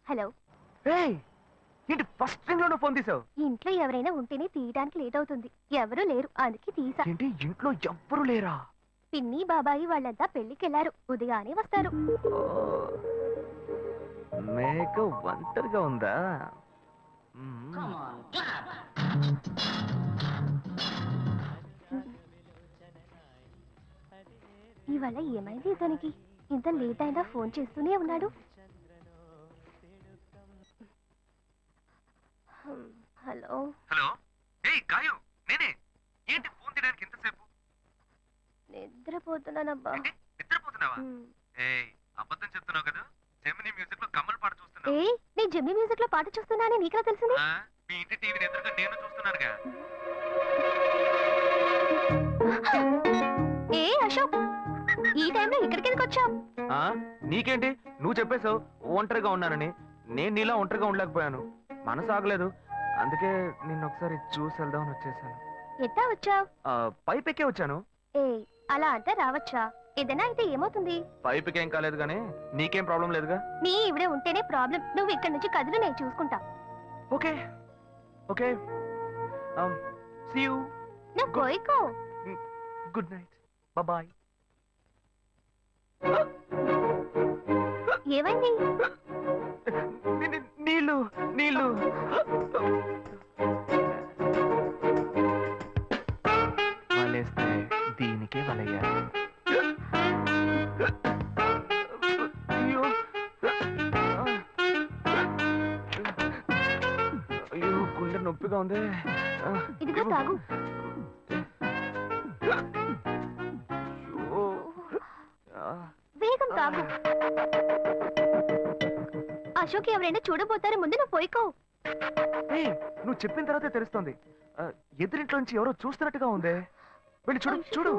Hello. ఏంటి first ring లోనే phone తీసావు? ఇంట్లో ఎవరైనా ఉంటేనే తీయడానికి లేట్ అవుతుంది. ఎవరూ లేరు, అందుకే తీసా. ఏంటి ఇంట్లో ఎవ్వరు లేరా? పిన్ని బాబాయి వాళ్ళంతా పెళ్లికెళ్లారు, ఉదయానే వస్తారు. మేక ఒంటరిగా ఉందా? ఇవాళ ఏమైంది ఇతనికి? ఇంత లేట్ అయినా ఫోన్ చేస్తూనే ఉన్నాడు. Hello hello. ఏయ్ గాయు, నేనే. ఏంటి ఫోన్ తీయడానికి ఎంతసేపు? నిద్రపోతున్నానబ్బా. నిద్రపోతున్నావా? ఏయ్ అబద్ధం చెప్తున్నావు కదా. జెమిని మ్యూజిక్ లో కమల్ పాట చూస్తున్నావు. ఏ నేను జెమిని మ్యూజిక్ లో పాట చూస్తున్నానని నీకెలా తెలిసింది? మీ ఇంటి టీవీని ఎదురుగా నేను చూస్తున్నానుగా. ఏ అశోక్, ఈ టైంలో ఇక్కడికి ఎందుకు వచ్చావు? నీకేంటి, నువ్వు చెప్పేశావు ఒంటరిగా ఉన్నానని. నేను నీలా ఒంటరిగా ఉండలేకపోయాను, మనసు ఆగలేదు. అందుకే నిన్న ఒకసారి చూసి వెళ్దామని వచ్చేసాను. ఎట్టా వచ్చావు? పైపెక్కే వచ్చాను. ఏ అలా అంటే రావచ్చా? ఏదైనా అయితే ఏమవుతుంది? పైపెక్కేం కాలేదు గానీ నీకేం ప్రాబ్లం లేదుగా. నీ ఇవిడే ఉంటేనే ప్రాబ్లం. నువ్వు ఇక్కడ నుంచి కదులు, నేను చూసుకుంటా. Okay okay, see you. నువ్వు పోయికో. Good night, bye. ఏమైంది? నీళ్ళు నీళ్ళు. వలేస్తే దీనికే వలయ్యా. అయ్యో అయ్యో, గుండె నొప్పిగా ఉంది. ఇదిగో తాగు. వేగం తాగు. అశోక్ ఎవరైనా చూడబోతారు, ముందు నువ్వు పోయికో. నువ్వు చెప్పిన తర్వాతే తెలుస్తుంది. ఎదురింట్లోంచి ఎవరో చూస్తున్నట్టుగా ఉంది. వెళ్ళి చూడు చూడు.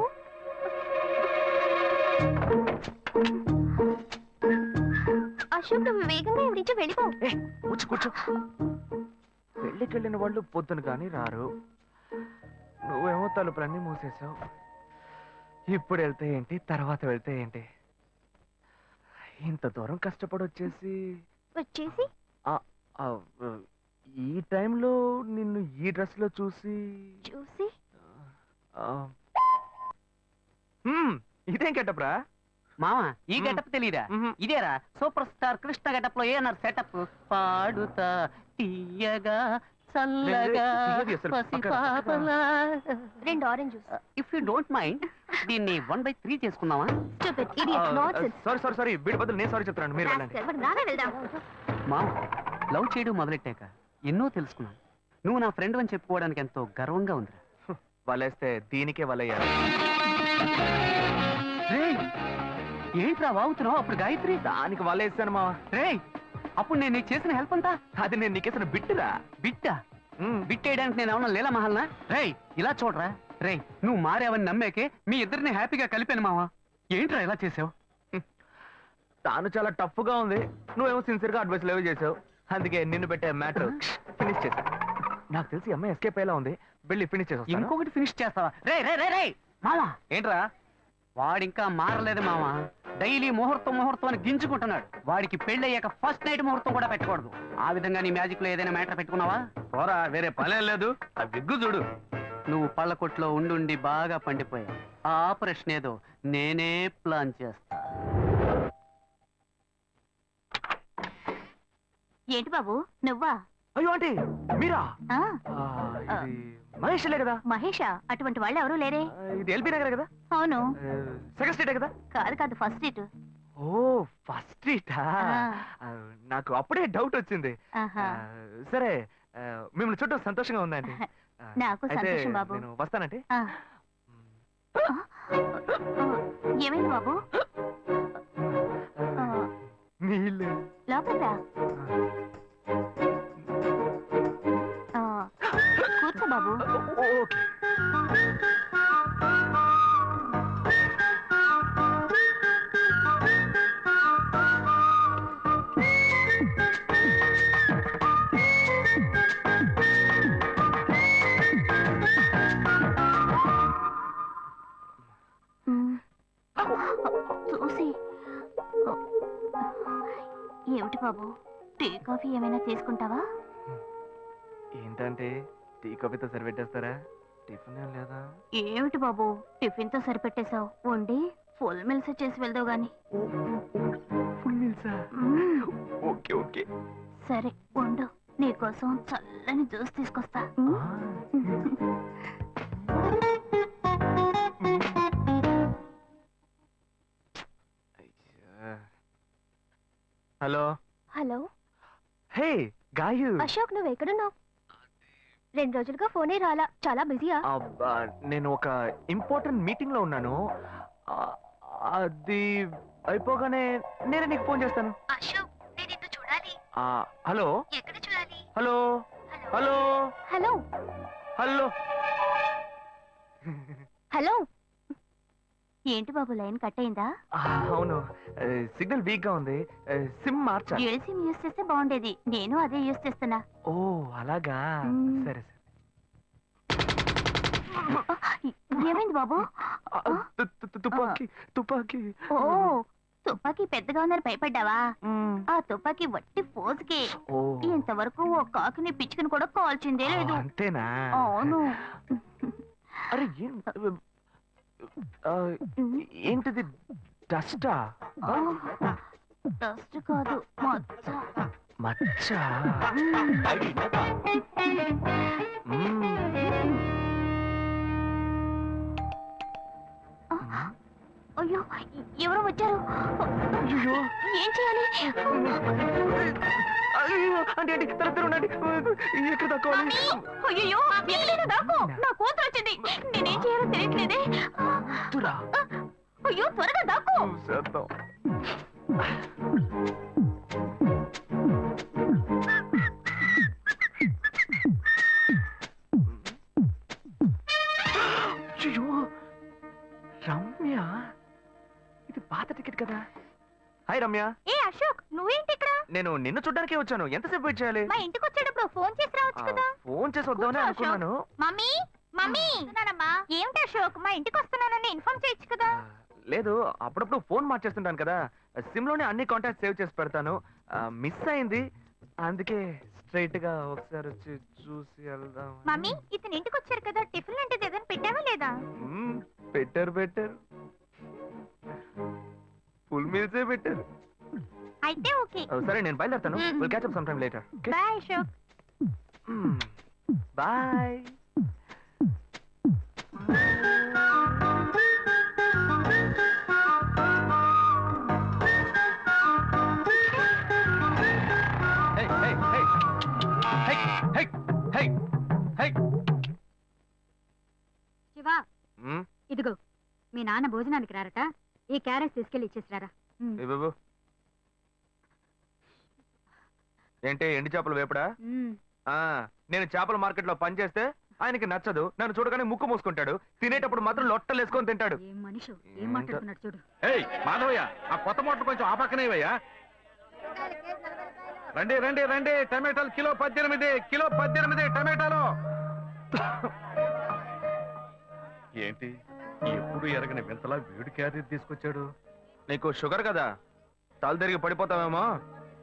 అశోక్ నువ్వు వేగంగా ఇవి నుంచి వెళ్ళిపో. కూర్చో కూర్చో. పెళ్ళికెళ్ళిన వాళ్ళు పొద్దున కానీ రారు. నువ్వేమో తలుపులన్నీ మూసేశావు. ఇప్పుడు వెళ్తే ఏంటి, తర్వాత వెళ్తే ఏంటి? ఇంత దూరం కష్టపడి వచ్చేసి ఈ టైంలో నిన్ను ఈ డ్రెస్ లో చూసి ఇదేం గెటప్రా మామా? ఈ గెటప్ తెలీదా? ఇదేరా సూపర్ స్టార్ కృష్ణ గెటప్ లో ఏనారు సెటప్. పాడుతా తీయగా చల్లగా రెండు orange juice. If you don't mind దీన్ని 1/3 చేసుకుందామా? సారీ సారీ సారీ, వీడి బదులు నేను సారీ చెప్తున్నాను, మీరు వెళ్ళండి. మా లవ్ చేయడం మొదలెట్టాక ఎన్నో తెలుసుకున్నాను. నువ్వు నా ఫ్రెండ్ అని చెప్పుకోవడానికి ఎంతో గర్వంగా ఉంది. వలేస్తే దీనికే వలయ్యారు. ఏంట్రా వాగుతున్నావు? అప్పుడు గాయత్రి దానికి వలేసాను మా. అప్పుడు నేను నీకు చేసిన హెల్ప్ అంతా అది నేను నీకేసిన బిట్టురా. బిట్టా? బిట్టేయడానికి నేను ఏమన్నా లీలా మహల్నా? ఇలా చూడరా. నువ్వు మారావని నమ్మేకే మీ ఇద్దరిని హ్యాపీగా కలిపాను మావా. ఏంట్రా ఇలా చేసావు? తాను చాలా టఫ్ గా ఉంది, నువ్వేమో సిన్సియర్ గా అడ్వైస్ లేవు చేసావు. అందుకే నిన్ను పెట్టే మ్యాటర్ ఫినిష్ చేసా. నాకు తెలిసి అమ్మాయి ఎస్కేప్ అయ్యేలా ఉంది, వెళ్ళి ఫినిష్ చేసా. ఇంకొకటి ఫినిష్ చేస్తావా? రే మావా. ఏంట్రా? వాడింకా మారలేదు మావా. డైలీ ముహూర్తం ముహూర్తం అని గింజుకుంటున్నాడు. వాడికి పెళ్ళయ్యాక ఫస్ట్ నైట్ ముహూర్తం కూడా పెట్టకూడదు. ఆ విధంగా నీ మ్యాజిక్ లో ఏదైనా మ్యాటర్ పెట్టుకున్నావా? పోరా, వేరే పనే లేదు. ఆ విగ్గు చూడు. నువ్వు పళ్ళ కొట్లో ఉండి బాగా పండిపోయావు. ఆ ఆపరేషన్ ఏదో నేనే ప్లాన్ చేస్తా. ఏంటి బాబు నువ్వా? అయ్యో ఆంటీ మీరా? మహేష్లే కదా? మహేషా? అటువంటి వాళ్ళు ఎవరూ లేరే. ఇది ఎల్బీ నగర్ కదా? అవును. సెకండ్ స్ట్రీట్ కదా? కాదు ఫస్ట్ స్ట్రీట్. ఓ ఫస్ట్ స్ట్రీటా? నాకు అప్పుడే డౌట్ వచ్చింది. సరే, మిమ్మల్ని చుట్టూ సంతోషంగా ఉందండి. నాకు సంతోషం బాబు. నేను వస్తానంటే. ఏమైంది బాబు? నీళ్ళు లోపలికి రా. కూర్చో బాబు. ఓకే. చూసి ఏమిటి బాబు, టీ కాఫీ ఏమైనా తీసుకుంటావా? ఏంటంటే టీ కాఫీతో సరిపెట్టేస్తారా? టిఫిన్ ఏం లేదా? ఏమిటి బాబు, టిఫిన్ తో సరిపెట్టేశావు, వండి ఫుల్ మిల్స్ చేసి వెళ్దావు గాని. ఫుల్ మీల్సా? మ్మ్. Okay okay. సరే వండు, నీకోసం చల్లని జ్యూస్ తీసుకొస్తా. Hello. Hello hey Gayu. Ashok, నువ్వు ఎక్కడున్నావు? 2 రోజులుగా ఫోనే రాలా, చాలా బిజీయా? అబ్బా, నేను ఒక ఇంపార్టెంట్ మీటింగ్ లో ఉన్నాను. ఆ, అది అయిపోగానే నేనే నీకు ఫోన్ చేస్తాను. అశోక్, నేను నిన్ను చూడాలి. హలో. ఎక్కడ చూడాలి? Hello hello hello hello. Hello. ఏంటి బాబు, లైన్ కట్ అయిందా? అవును, సిగ్నల్ వీక్ గా ఉంది. సిమ్ మార్చా. డ్యూయల్ సిమ్ యూస్ చేస్తే బాగుండేది, నేను అదే యూస్ చేస్తున్నా. ఓ అలాగా. మ్మ్. సరే సరే. ఏమైంది బాబు? తుపాకీ తుపాకీ. ఓ, తుపాకీ పెద్దగా ఉందని భయపడ్డావా? మ్మ్. ఆ తుపాకీ వట్టి ఫోజుకే. ఓ ఇంతవరకు ఓ కాకిని పిచ్చుకుని కూడా కాల్చిందే లేదు. అంతేనా? అవును. అరే ఏంటిది, డస్టా? డస్ట్ కాదు, మచ్చ. మచ్చ. అయ్యో, ఎవరో వచ్చారు. అయ్యో ఏం చేయాలి? అయ్యో, అంటే ఏంటి, తరతరు ఉండండి. ఎక్కడ తక్కువాలి? అయ్యో, ఎక్కడైనా దాక్కో, నా కూతురు వచ్చింది. నేనేం చేయాలో తెలియట్లేదే. అయ్యో, త్వరగా దాక్కో. చేద్దాం. అయ్యో, రమ్య, ఇది పాత టికెట్ కదా. హాయ్ రమ్య. ఏ అశోక్, నువ్వేంటి ఇక్కడ? నేను నిన్ను చూడ్డానికే వచ్చాను. ఎంతసేపు వెయిట్ చేయాలి? మా ఇంటికి వచ్చేటప్పుడు ఫోన్ చేసి రావచ్చు కదా. ఫోన్ చేసి వద్దామని కూర్చో, అనుకున్నాను. మమ్మీ మమ్మీ, వస్తున్నానమ్మా. ఏమిటి అశోక్, మా ఇంటికి వస్తున్నానని ఇన్ఫార్మ్ చేయొచ్చు కదా. లేదు, అప్పుడప్పుడు ఫోన్ మార్చేస్తుంటాను కదా. సిమ్ లోనే అన్ని కాంటాక్ట్ సేవ్ చేసి పెడతాను. మిస్ అయింది, అందుకే స్ట్రైట్ గా ఒకసారి వచ్చి చూసి వెళ్దాం. మమ్మీ, ఇతను ఇంటికి వచ్చారు కదా, టిఫిన్ లాంటిది ఏదైనా పెట్టావా లేదా? పెట్టారు పెట్టారు, ఫుల్ మీల్సే పెట్టారు. అయితే ఓకే. సరే, నేను బయలుదేరుతాను. Will catch up some time later. Bye Ashok. Bye. Shiva, ఇదిగో మీ నాన్న భోజనానికి రారట, ఈ క్యారెట్ తీసుకెళ్లి ఇచ్చేసిరారా. ఏంటి, ఎండి చేపలు వేపడా? నేను చేపల మార్కెట్ లో పనిచేస్తే ఆయనకి నచ్చదు. నన్ను చూడగానే ముక్కు మూసుకుంటాడు. తినేటప్పుడు మాత్రం లొట్టలు వేసుకొని తింటాడు. ఏం మనిషి, ఏం మాట్లాడుతున్నాడు చూడు. ఏయ్ మాధవయ్య, ఆ కొత్త మోటార్ కొంచెం ఆ పక్కనేవయ్యా. రండి రండి రండి, టమాటాలు కిలో 18, కిలో 18 టమాటాలు. ఏంటి, ఎప్పుడు ఎరగని వింతలా వేడి క్యారీ తీసుకొచ్చాడు? నీకు షుగర్ కదా, తల తిరిగి పడిపోతావేమో.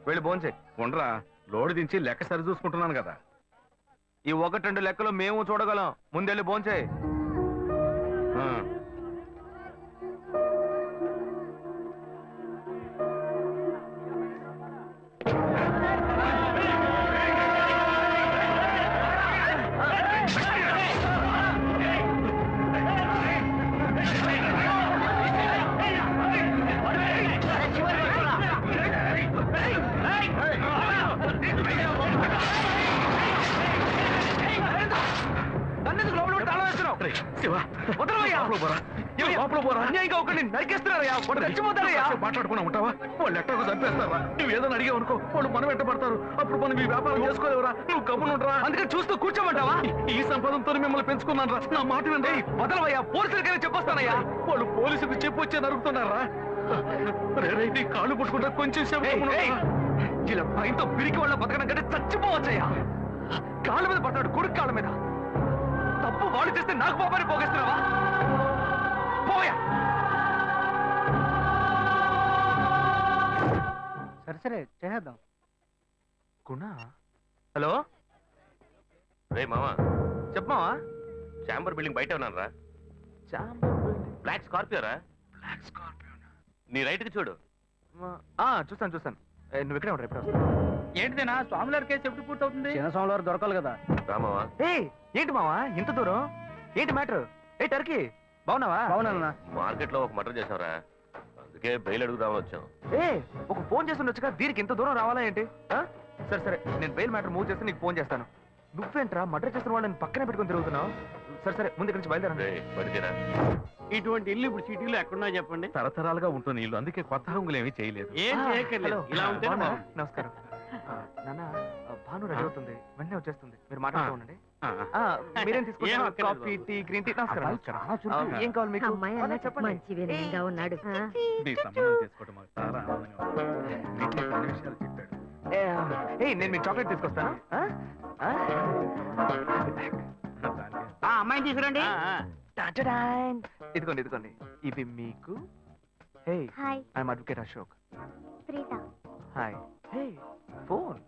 వెళ్ళి భోంచే. ఉండరా, లోడు దించి లెక్క సరి చూసుకుంటున్నాను కదా. ఈ 1-2 లెక్కలు మేము చూడగలం. ముందెళ్ళి భోంచే. మాట్లాడుకున్నా ఉంటావా? వాళ్ళు ఎట్టకు చంపేస్తారా? నువ్వు ఏదైనా అడిగావు అనుకో, వాళ్ళు మనం వెంటబడతారు. అప్పుడు మనం ఈ వ్యాపారం చేసుకోలేవురా. నువ్వు గమ్మునుంటరా. అందుకే చూస్తూ కూర్చోమంటావా? ఈ సంపాదనతో మిమ్మల్ని పెంచుకున్నాను రా. నా మాట వినండి. వదలవయ్యా, పోలీసులకైనా చెప్పొస్తానయ్యా. వాళ్ళు పోలీసులకు చెప్పొచ్చే నరుగుతున్నారా? నీ కాళ్ళు పుట్టుకుంటా కొంచెం సేపు గమ్మునుండరా. ఇలా భయంతో పిరికి వాళ్ళ బతకడం కంటే చచ్చిపోవచ్చయ్యా. కాళ్ళ మీద పడతాడు, కొడుకు కాళ్ళ మీద. తప్పు వాళ్ళు చేస్తే నాకు పాపాన్ని పోగేస్తున్నావా? పోయా. సరే సరే చేసేద్దాం. గుణ హలో రే మామా, చెప్పమావా చాంబర్ బిల్డింగ్ బయట ఉన్నాను రా. బ్లాక్ స్కార్పియో రా. నీ రైట్ కి చూడు. చూస్తాను చూస్తాను. నువ్వు ఇక్కడే ఉంటావు, ఎప్పుడు వస్తావు? ఏంటిదేనా స్వామివారి కేసు ఎప్పుడు పూర్తవుతుంది? చిన్న స్వామివారు దొరకాలి కదా. రా మావా. ఏంటి మావా ఇంత దూరం? ఏంటి మ్యాటర్? టర్కీ బాగున్నావా? బాగున్నా. మార్కెట్ లో ఒక మర్డర్ చేసావురా, అందుకే బెయిల్ అడుగుదామని వచ్చాం. ఒక ఫోన్ చేసి ఉండొచ్చుగా, దీనికి ఇంత దూరం రావాలా ఏంటి? సరే సరే, నేను బెయిల్ మ్యాటర్ మూవ్ చేస్తే నీకు ఫోన్ చేస్తాను. నువ్వేంట్రా మర్డర్ చేస్తున్న వాళ్ళని పక్కనే పెట్టుకుని తిరుగుతున్నావు? సరే సరే, ముందు ఇక్కడి నుంచి బయలుదేరండి. రే పడితేరా. ఇటువంటి ఇల్లు ఇప్పుడు సిటీలో ఎక్కడున్నా చెప్పండి. తరతరాలుగా ఉంటుంది ఇల్లు, అందుకే కొత్త హంగులు ఏమీ చేయలేదు. ఏం హలో. చేయక్కర్లేదు, ఇలా ఉంటే బాగున్నారా? నమస్కారం. నాన్న, భాను రెడీ అవుతుంది, వెంటనే వచ్చేస్తుంది, మీరు మాట్లాడుతూ ఉండండి. మీరేం ఏం తీసుకుంటారు? అక్కర్లేదు కాఫీ, టీ, గ్రీన్ టీ? నమస్కారం నమస్కారం. ఏం కావాలి మీకు? అమ్మాయి అన్న చెప్పండి. మంచి వినయంగా ఉన్నాడు. మీ సంబంధం చేసుకోవడం మాకు చాలా ఆనందంగా ఉంది. మీకే కొన్ని విషయాలు చెప్పాడు. నేను మీకు చాక్లెట్ తీసుకొస్తాను. అమ్మాయిని తీసుకురండి. ఇదిగోండి ఇదిగోండి, ఇది మీకు. Hey, hi I'm advocate Ashok. Preetha. Hi. Hey, phone.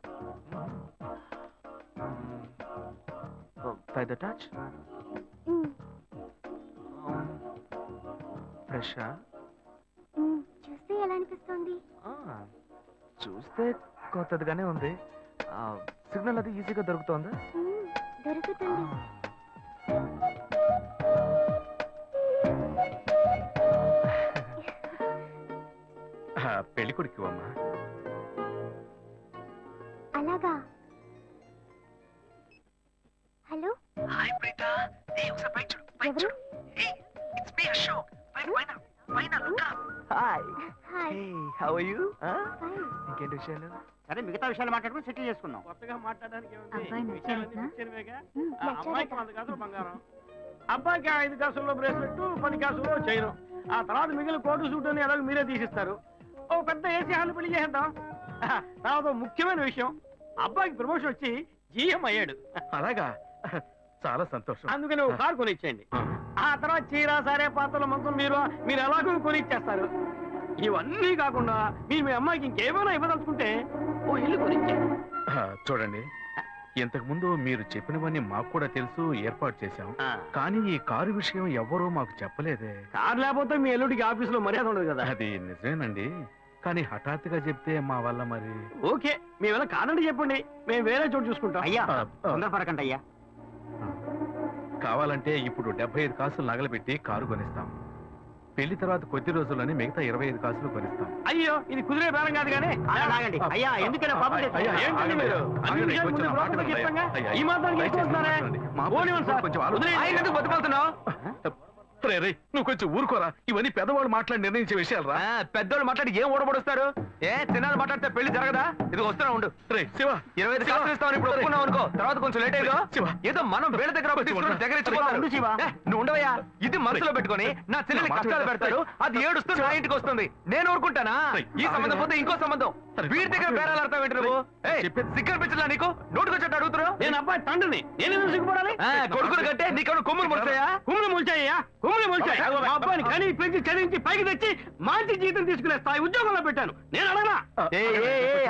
By the touch. ఫ్రెషా? చూస్తే ఎలా అనిపిస్తుంది? చూస్తే కొత్తదిగానే ఉంది. సిగ్నల్ అది ఈజీగా దొరుకుతోందా? దొరుకుతుంది. పెళ్లి కొడుకు అమ్మా. అలాగా. Hello, hi Preetha. ఒకసారి పైకి చూడు, పైకి ఎవరు? చూడు. It's me Ashok. పైన look up. Hi. Hi. Hey, how are you? Fine. ఇంకేంటి విషయాలు? సరే మిగతా విషయాలు మాట్లాడుకుని సెటిల్ చేసుకుందాం. కొత్తగా మాట్లాడడానికి అబ్బాయి నచ్చాడా? అమ్మాయికి 100 కాసులు బంగారం, అబ్బాయికి 5 కాసుల్లో బ్రేస్లెట్, 10 కాసుల్లో చైన్. ఆ తర్వాత మిగిలిన కోటు సూట్ అని ఎలాగో మీరే తీసిస్తారు. ఓ పెద్ద ఏసీ హాల్ పెళ్లి చేద్దాం. తర్వాత ఓ ముఖ్యమైన విషయం, అబ్బాయికి ప్రమోషన్ వచ్చి జీఎం అయ్యాడు. అలాగా, చాలా సంతోషం. అందుకని ఒక కారు కొనిచ్చేయండి. ఆ తర్వాత చీర సరే పాత్రల మంత్రం మీరు ఎలాగో కొనిచ్చేస్తారు. ఇవన్నీ కాకుండా మీరు మీ అమ్మాయికి ఇంకేమైనా ఇవ్వదలుచుకుంటే ఓ ఇల్లు కొనిచ్చేయండి. చూడండి, ఇంతకు ముందు మీరు చెప్పినవన్నీ మాకు కూడా తెలుసు, ఏర్పాటు చేశాం. కానీ ఈ కారు విషయం ఎవ్వరూ మాకు చెప్పలేదే. కారు లేకపోతే మీ ఎల్లుడికి ఆఫీసులో మర్యాద ఉండదు కదా. అది నిజమేనండి, కానీ హఠాత్తుగా చెప్తే మా వల్ల మరి. ఓకే, మేము ఎలా కాదండి చెప్పండి, మేము వేరే చోటు చూసుకుంటాం. అయ్యా తొందరపడకండి అయ్యా. కావాలంటే ఇప్పుడు 75 కాసులు నగలబెట్టి కారు కొనిస్తాం. పెళ్లి తర్వాత కొద్ది రోజుల్లోనే మిగతా 25 కాసులు కొనిస్తాం. అయ్యో, ఇది కుదిరే బేరం కాదు కానీ. అయ్యా ఎందుకైనా పాపం చేస్తారు? అయ్యా, ఏంటండి మీరు? అన్ని విషయాలు కొంచెం ముందు మాట బ్రోకర్కి వినండి. చెప్తాంగా? అయ్యా, ఈ మాత్రానికి ఎక్కువ వస్తున్నారే? పోనివ్వండి సార్. కొంచెం ఆలోచన. వదిలేయండి. ఆయన ఎందుకు బతుకుతున్నావు? రే రే, నువ్వు కొంచెం ఊరుకోరా. ఇవన్నీ పెద్దవాళ్ళు మాట్లాడి నిర్ణయించే విషయాలు రా. పెద్దోళ్ళు మాట్లాడి ఏం ఓడబడుస్తారు? చిన్నాళ్ళు మాట్లాడితే పెళ్లి జరగదా? ఇది వస్తున్నా ఉండు. రే శివ, 25 కాసులు ఇస్తామని ఇప్పుడు ఒప్పుకున్నావు అనుకో, తర్వాత కొంచెం లేట్ అయ్యో. శివ. ఏదో మనం వేళ దగ్గర దగ్గర ఇచ్చిపోతారు. ఉండు శివ. నువ్వు ఉండవయ్యా. ఇది మనసులో పెట్టుకొని నా చెల్లెని కష్టాలు పెడతారు, అది ఏడుస్తూ నా ఇంటికి వస్తుంది. నేను ఊరుకుంటానా? ఈ సంబంధం పోతే ఇంకో సంబంధం. వీడి దగ్గర బేరాలు ఆడతావు ఏంటి నువ్వు? సిగ్గర్ పిచ్చలా నీకు? నోటుకొచ్చేట్టు అడుగుతున్నావు? నేను అబ్బాయి తండ్రిని, నేను ఎందుకు సిగ్గుపడాలి? కొడుకులు కంటే నీకు కొమ్ములు ముడతాయా? కుమ్ములు ముల్చాయ్యా, కుమ్ములు ముల్చాయి. మా అబ్బాయిని కని పెంచి చదివించి పైకి తెచ్చి మంచి జీతం తీసుకునే స్థాయి ఉద్యోగంలో పెట్టాను. నేను అడగనా?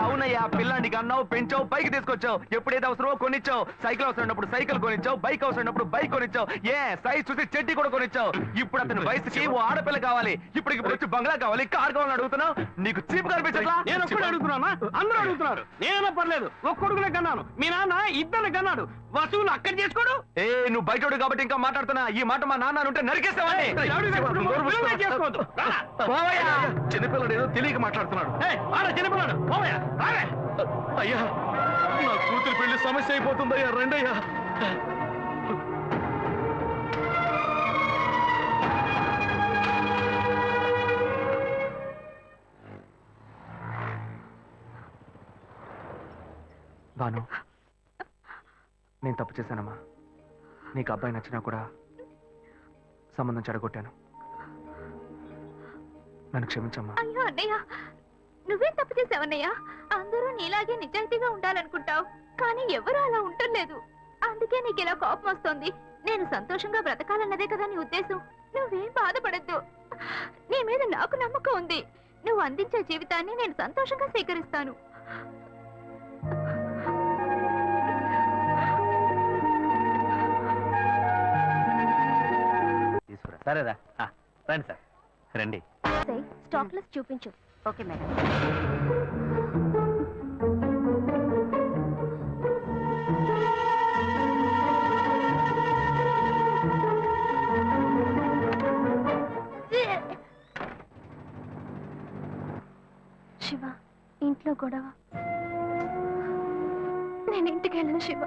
అవునయ్యా, పిల్లానికి అన్నావు, పెంచావు, పైకి తీసుకొచ్చావు. ఎప్పుడైతే అవసరమో కొనిచ్చావు. సైకిల్ అవసరమైనప్పుడు సైకిల్ కొనిచ్చావు, బైక్ అవసరమైనప్పుడు బైక్ కొనిచ్చావు. సైజ్ చూసి చెట్టి కూడా కొనిచ్చావు. ఇప్పుడు అతని వయసుకి ఓ ఆడపిల్ల కావాలి, ఇప్పుడు వచ్చి బంగ్లా కావాలి, కార్ కావాలని అడుగుతున్నావు. నీకు చీప్ కనిపించట్లా? నేను ఒక్కడే అడుగుతున్నా, అందరూ అడుగుతున్నారు. నేనైనా పర్లేదు, ఒక్కొడుకునే కన్నాను, మీ నాన్న ఇద్దరు కన్నాడు. వసూలు అక్కడ చేసుకోడు. నువ్వు బయటోడు కాబట్టి ఇంకా మాట్లాడుతున్నా. ఈ మాట మా నాన్న ఉంటే నరికేస్తావని. చేసుకోవద్దు. చిన్నపిల్లడు ఏదో తెలియక మాట్లాడుతున్నాడు. చిన్నపిల్లాడు పోవయ్యా, రావే. అయ్యా, నా కూతురు పెళ్లి సమస్య అయిపోతుందయ్యా, రండయ్యా. భాను, నేను తప్పు చేశానమ్మా. నీకు అబ్బాయి నచ్చినా కూడా సంబంధం చెడగొట్టాను. నన్ను క్షమించమ్మా. అయ్యో అన్నయ్య, నువ్వేం తప్పు చేసావన్నయ్య? అందరూ నీలాగే నిజాయితీగా ఉండాలనుకుంటావు, కానీ ఎవరు అలా ఉండలేదు. అందుకే నీకు ఇలా కోపం వస్తుంది. నేను సంతోషంగా బ్రతకాలన్నదే కదా నీ ఉద్దేశం. నువ్వేం బాధపడద్దు. నీ మీద నాకు నమ్మకం ఉంది. నువ్వు అందించే జీవితాన్ని నేను సంతోషంగా స్వీకరిస్తాను. సరేరా రండి సార్ రండి. స్టాక్ లిస్ట్ చూపించు. Okay madam. శివ, ఇంట్లో గొడవ. నేను ఇంటికి వెళ్ళను శివ,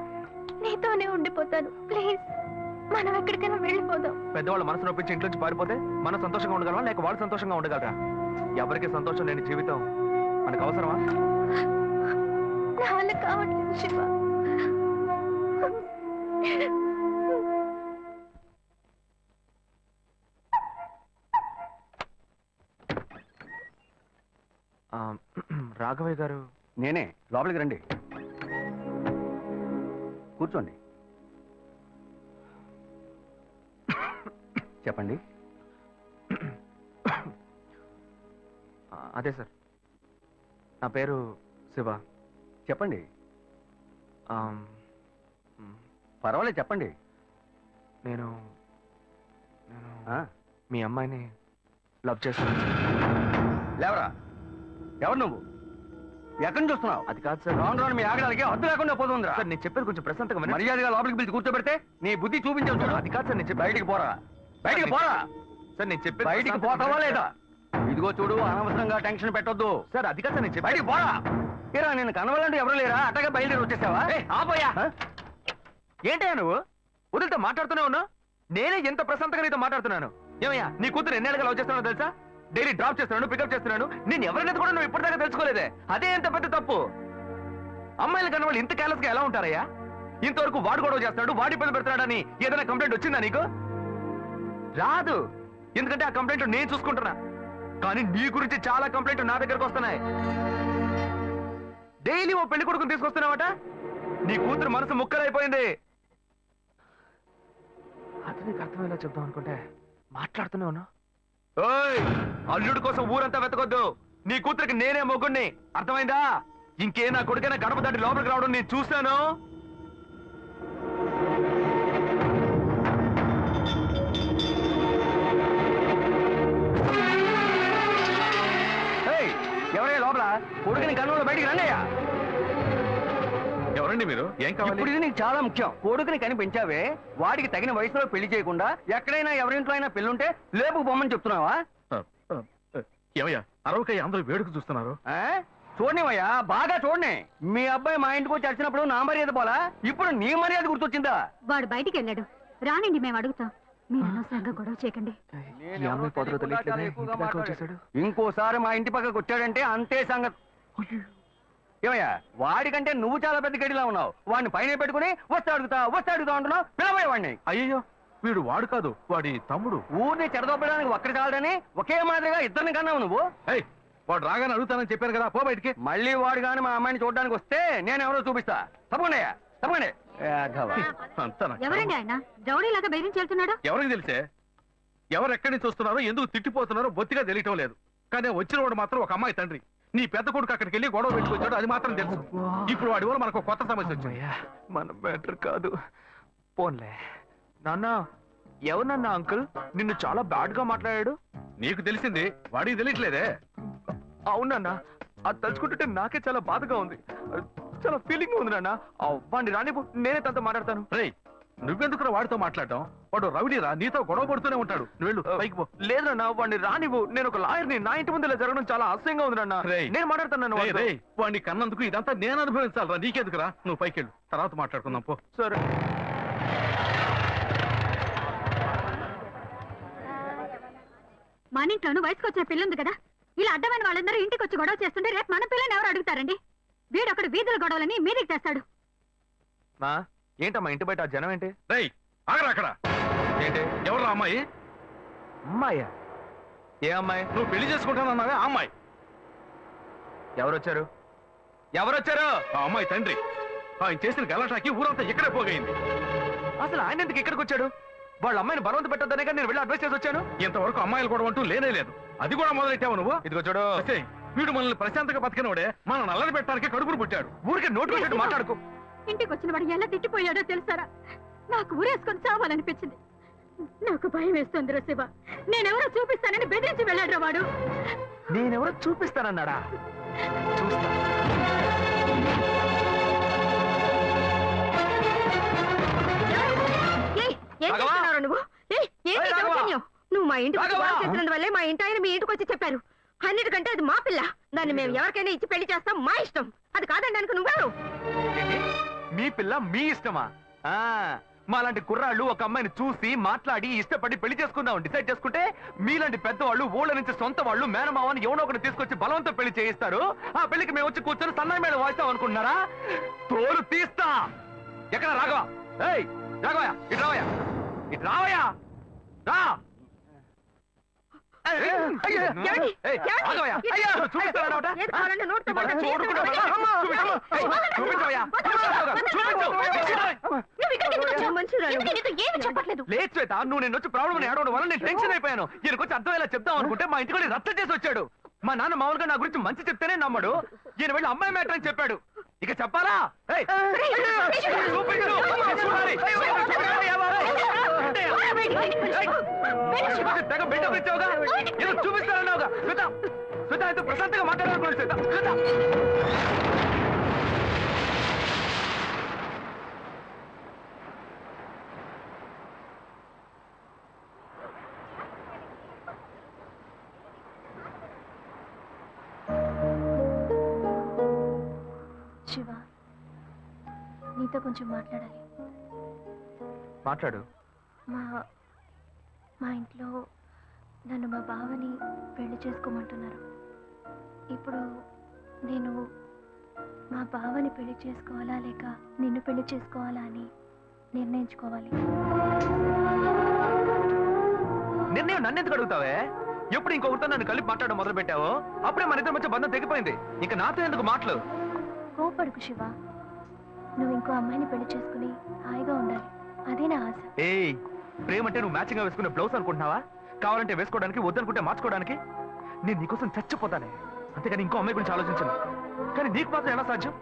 నీతోనే ఉండిపోతాను. ప్లీజ్, మనం ఎక్కడికైనా వెళ్ళిపోదాం. పెద్దవాళ్ళ మనసు నొప్పించి ఇంట్లోంచి పారిపోతే మనం సంతోషంగా ఉండగలమా, లేక వాళ్ళు సంతోషంగా ఉండగలరా? ఎవరికి సంతోషం లేని జీవితం మనకు అవసరమా? నా వల్ల కావట్లేదు శివ. రాఘవయ్య గారు, నేనే. లోపలికి రండి, కూర్చోండి. చెప్పండి. అదే సార్, నా పేరు శివ. చెప్పండి. ఆమ్, పర్వాలేదు చెప్పండి. నేను ఆ, మీ అమ్మాయిని లవ్ చేస్తాను. లేవరా, ఎవరు నువ్వు? ఎక్కడి నుంచి చూస్తున్నావు? అది కాదు సార్. రాను రాను మీ ఆగడానికి హద్దు లేకుండా పోతుందిరా. సార్, నేను చెప్పేది కొంచెం ప్రశాంతంగా వినండి. మర్యాదగా లోపలికి పిలిచి కూర్చోబెడితే నీ బుద్ధి చూపించావు చూడు. అది కాదు సార్, నేను చెప్పేది. బయటికి పోరా, బయటికి పోరా. సార్, నేను చెప్పేది బయటికి ప్రశాంతంగా పోతావా వినండి లేదా? సార్. ఇదిగో చూడు, అనవసరంగా టెన్షన్ పెట్టొద్దు. సార్, అది కాదు సార్, నేను చెప్పేది. బయటికి పోరా. ఏరా, నేను కనవాలంటే ఎవరు లేరా? అట్టగా బయలుదేరి వచ్చేసావా? ఆపోయా. ఆ? ఏంటయ్యా నువ్వు వదిలితో మాట్లాడుతూనే ఉన్నా? నేనే ఎంత ప్రశాంతంగా నీతో మాట్లాడుతున్నాను. ఏమయ్యా, నీ కూతురు ఎన్నేళ్ళగా లవ్ చేస్తున్నానో తెలుసా? డైలీ డ్రాప్ చేస్తున్నాను, పికప్ చేస్తున్నాను. నేను ఎవరినైతే కూడా నువ్వు ఇప్పటిదాకా తెలుసుకోలేదే. అదే ఎంత పెద్ద తప్పు. అమ్మాయిలు కన్నా వాళ్ళు ఇంత కేర్లెస్ గా ఎలా ఉంటారయ్యా? ఇంతవరకు వాడు గొడవ చేస్తాడు, వాడి పని పెడుతున్నాడని ఏదైనా కంప్లైంట్ వచ్చిందా నీకు? రాదు, ఎందుకంటే ఆ కంప్లైంట్ నేను చూసుకుంటున్నా. కానీ నీ గురించి చాలా కంప్లైంట్ నా దగ్గరకు వస్తున్నాయి. డైలీ ఓ పెళ్లి కొడుకుని తీసుకొస్తున్నావట. నీ కూతురు మనసు ముక్కలైపోయింది. అది నీకు అర్థమయ్యేలా చెప్దాం అనుకుంటే మాట్లాడుతూనే ఉన్నా. ఓయ్, అల్లుడు కోసం ఊరంతా వెతకొద్దు. నీ కూతురికి నేనే మొగ్గుణ్ణి, అర్థమైందా? ఇంకే నా కొడుకైనా గడప దాటి లోపలికి రావడం నేను చూశాను. ఏయ్, ఎవరయ్యా లోపల? కొడుకుని కన్నులో బయటికి రండియ్యా. ఎవరండి మీరు? ఏం కావాలి? ఇప్పుడు ఇది నీకు చాలా ముఖ్యం. కొడుకుని కనిపించావే, వాడికి తగిన వయసులో పెళ్లి చేయకుండా ఎక్కడైనా ఎవరింట్లో అయినా పెళ్ళుంటే లేపుకు పొమ్మని చెప్తున్నావా? ఏమయ్యా, అరవకయ్య అందరూ వేడుక చూస్తున్నారు. ఆ? చూడనివయ్యా, బాగా చూడని. మీ అబ్బాయి మా ఇంటికి వచ్చి వచ్చినప్పుడు నా మర్యాద పోలా, ఇప్పుడు నీ మర్యాద గుర్తొచ్చిందా? వాడు బయటికి వెళ్ళాడు, రానండి, మేము అడుగుతాం. మీరు అనవసరంగా గొడవ చేయకండి. ఈ అమ్మాయి పొదలో తెలియట్లేదే, ఇంటి దాకా వచ్చేసాడు. ఇంకోసారి మా ఇంటి పక్కకు వచ్చాడంటే అంతే సంగతి. ఏమయ్యా, వాడికంటే నువ్వు చాలా పెద్ద గడిలా ఉన్నావు. వాడిని పైన పెట్టుకుని వస్తే అడుగుతా అంటున్నావు. పిలవయ్య వాడిని. అయ్యో, వీడు వాడు కాదు, వాడి తమ్ముడు. ఊరిని చెడదొబ్బడానికి ఒక్కడి చాలడని ఒకే మాదిరిగా ఇద్దరిని కన్నావు నువ్వు. ఏయ్, వాడు రాగానే అడుగుతానని చెప్పాను కదా, పో బయటికి. మళ్ళీ వాడు గాని మా అమ్మాయిని చూడడానికి వస్తే నేను ఎవరో చూపిస్తా. తప్పకుండా తప్పకుండా. అంతా నాకు ఎవరండి ఆయన? రౌడీలాగా బెదిరించి వెళ్తున్నాడు. ఎవరికి తెలిసే? ఎవరు ఎక్కడి నుంచి వస్తున్నారో, ఎందుకు తిట్టిపోతున్నారో బొత్తిగా తెలియటం లేదు. కానీ వచ్చిన వాడు మాత్రం ఒక అమ్మాయి తండ్రి. నీ పెద్ద కొడుకు అక్కడికి వెళ్ళి గొడవ పెట్టుకొచ్చాడు, అది మాత్రం తెలుసు. ఇప్పుడు వాడి వల్ల మనకు కొత్త సమస్య వచ్చింది. అమ్మయ్యా, మన బెటర్ కాదు. పోన్లే. నాన్న, ఎవరన్నా అంకుల్ నిన్ను చాలా బ్యాడ్ గా మాట్లాడాడు? నీకు తెలిసింది, వాడికి తెలియట్లేదే. అవునన్నా, అది తలుచుకుంటుంటే నాకే చాలా బాధగా ఉంది. చాలా ఫీలింగ్ ఉంది నాన్న. వాడిని రాని, నేనే తనతో మాట్లాడతాను. రేయ్, నువ్వెందుకు వాడితో మాట్లాడటం? వాడు రౌడీరా, నీతో గొడవ పడుతూనే ఉంటాడు. నువ్వు వెళ్ళు, పైకి పో. లేదన్నా, వాడిని రానివ్వు. నేను ఒక లాయర్ని. నా ఇంటి ముందు ఇలా జరగడం చాలా అసహ్యంగా ఉంది నాన్న. రేయ్. నేను మాట్లాడతాను. రేయ్, వాడిని కన్నందుకు ఇదంతా నేను అనుభవించాలరా, నీకెందుకురా? నువ్వు పైకి వెళ్ళు, తర్వాత మాట్లాడుకుందాం పో. సరే. మన ఇంట్లోనూ వయసుకు వచ్చిన పిల్లుంది కదా, ఇలా అడ్డమైన వాళ్ళందరూ ఇంటికి వచ్చి గొడవ చేస్తుంటే రేపు మన పిల్లని ఎవరు అడుగుతారండి? వీడొకడు వీధుల గొడవలని మీదికి తెస్తాడు. మా ఏంటమ్మా ఇంటి బయట ఆ జనం ఏంటి? రేయ్, ఆగరా అక్కడ. ఏంటి? ఎవరు అమ్మాయి? అమ్మాయ్యా? ఏ అమ్మాయి? నువ్వు పెళ్లి చేసుకుంటానన్నావే ఆ అమ్మాయి. ఎవరొచ్చారు? ఎవరొచ్చారు? ఆ అమ్మాయి తండ్రి. ఆయన చేసిన గలాటాకి ఊరంతా ఇక్కడే పోగైంది. అసలు ఆయన ఎందుకు ఇక్కడికి వచ్చాడు? వాళ్ళ అమ్మాయిని బలవంత పెట్టొద్దనే నేను వెళ్ళి అడ్వైస్ చేసి వచ్చాను. ఇంతవరకు అమ్మాయిలు కూడా అంటూ లేనే లేదు. అది కూడా మొదలెట్టావు నువ్వు ఇదిగో చూడు ఒసేయ్, వీడు మనల్ని ప్రశాంతంగా బతికినోడే మన నల్లని పెట్టడానికి కడుపును పుట్టాడు. ఊరికే నోటు పెట్టి మాట్లాడుకో. ఇంటికి వచ్చిన వాడు ఎలా తిట్టిపోయాడో తెలుసారా? నాకు ఊరేసుకొని చావాలనిపించింది. నాకు భయం వేస్తుంది రా శివ. నేనెవరో చూపిస్తానని బెదిరించి వెళ్ళాడు వాడు. నేనెవరో చూపిస్తానన్నాడా? చూస్తా. ఏయ్, ఏం రాఘవా! చేస్తున్నావు నువ్వు? ఏయ్, ఏంటి ఏయ్, రాఘవా! దౌర్జన్యం? నువ్వు మా ఇంటికి వచ్చి రాఘవా! గొడవ చేసినందువల్లే మా ఇంటి ఆయన మీ ఇంటికి వచ్చి చెప్పారు. అన్నిటికంటే అది మా పిల్ల. దాన్ని మేము ఎవరికైనా ఇచ్చి పెళ్లి చేస్తాం, మా ఇష్టం. అది కాదనడానికి నువ్వెవరు? ఏంటి? మీ పిల్ల మీ ఇష్టమా? ఆ మాలాంటి కుర్రాళ్ళు ఒక అమ్మాయిని చూసి మాట్లాడి ఇష్టపడి పెళ్లి చేసుకుందాం డిసైడ్ చేసుకుంటే, మీలాంటి పెద్దవాళ్ళు ఊళ్ళ నుంచి సొంత వాళ్ళు మేనమావని ఎవడో ఒకటి తీసుకొచ్చి బలవంతం పెళ్లి చేయిస్తారు. ఆ పెళ్లికి మేము వచ్చి కూర్చొని సన్నాయి మేడ వాయిస్తాం అనుకుంటున్నారా? తోలు తీస్తా. ఎక్కడ రాఘవ? ఏయ్ రాఘవయ్య, ఇటు రావయ్యా, ఇటు రావయ్యా, రా. ఏమండి? ఏయ్, ఏమండి? రాఘవయ్య, అయ్యా, చూపిస్తావా అన్నమాట? ఏది కావాలంటే నోటితో ఇవాళ మాట్లాడు. చూడకుండా చూపించు. చూపించవయ్యా. నువ్వు ఇక్కడికి ఎందుకు వచ్చావు? మనుషురాలు. ఎందుకు నీతో ఏమీ చెప్పట్లేదు. లేదు శ్వేత, నువ్వు నేను వచ్చి ప్రాబ్లం అని ఏడవడం వల్ల నేను టెన్షన్ అయిపోయాను. ఈయనకొచ్చి అర్థమయ్యేలా చెప్దాం అనుకుంటే మా ఇంటికి వెళ్ళి రచ్చ చేసి వచ్చాడు. మా నాన్న మామూలుగా నా గురించి మంచి చెప్తేనే నమ్మడు. ఈయన వెళ్ళి అమ్మాయి మ్యాటర్ అని చెప్పాడు. ఇక చెప్పాలా? ఏయ్, చూపించు. చూడాలి. తెగ బిడ్డ వచ్చావుగా, ఏదో చూపిస్తానన్నావుగా. శ్వేత, శ్వేత అయితే ప్రశాంతంగా మాట్లాడాలనుకున్నాను. శ్వేత, శ్వేత. శివ, నీతో కొంచెం మాట్లాడాలి. మాట్లాడు. మా మా ఇంట్లో నన్ను మా బావని పెళ్లి చేసుకోమంటున్నారు. ఇప్పుడు నేను మా బావని పెళ్లి చేసుకోవాలా లేక నిన్ను పెళ్లి చేసుకోవాలా అని నిర్ణయించుకోవాలి. నిర్ణయం నన్ను ఎందుకు అడుగుతావే? ఎప్పుడు ఇంకొకరితో నన్ను కలిపి మాట్లాడడం మొదలు పెట్టావో అప్పుడే మన ఇద్దరి మధ్య బంధం తెగిపోయింది. ఇంకా నాతో ఎందుకు మాటలు? కోపడుకు శివ, నువ్వు ఇంకో అమ్మాయిని పెళ్లి చేసుకుని హాయిగా ఉండాలి. అదే నా ఆశ. ఏయ్, ప్రేమ అంటే నువ్వు మ్యాచింగ్ గా వేసుకునే బ్లౌజ్ అనుకుంటున్నావా? కావాలంటే వేసుకోవడానికి, వద్దనుకుంటే మార్చుకోవడానికి. నేను నీకోసం చచ్చిపోతానే, అంతేగాని ఇంకో అమ్మాయి గురించి ఆలోచించను. కానీ నీకు మాత్రం ఎలా సాధ్యం?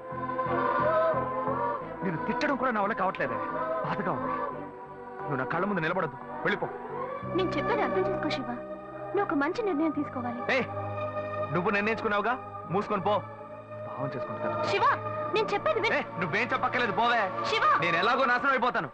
నేను తిట్టడం కూడా నా వల్ల కావట్లేదే, బాధగా ఉంది. నువ్వు నా కళ్ళ ముందు నిలబడద్దు, వెళ్ళిపో. నేను చెప్పేది అర్థం చేసుకో శివ. నువ్వు ఒక మంచి నిర్ణయం తీసుకోవాలి. ఏ, నువ్వు నిర్ణయించుకున్నావుగా, మూసుకొని పో. భావం చేసుకుంటాను. శివ, నేను చెప్పేది విను. నువ్వేం చెప్పక్కర్లేదు, పోవే. శివ, నేను ఎలాగో నాశనం అయిపోతాను.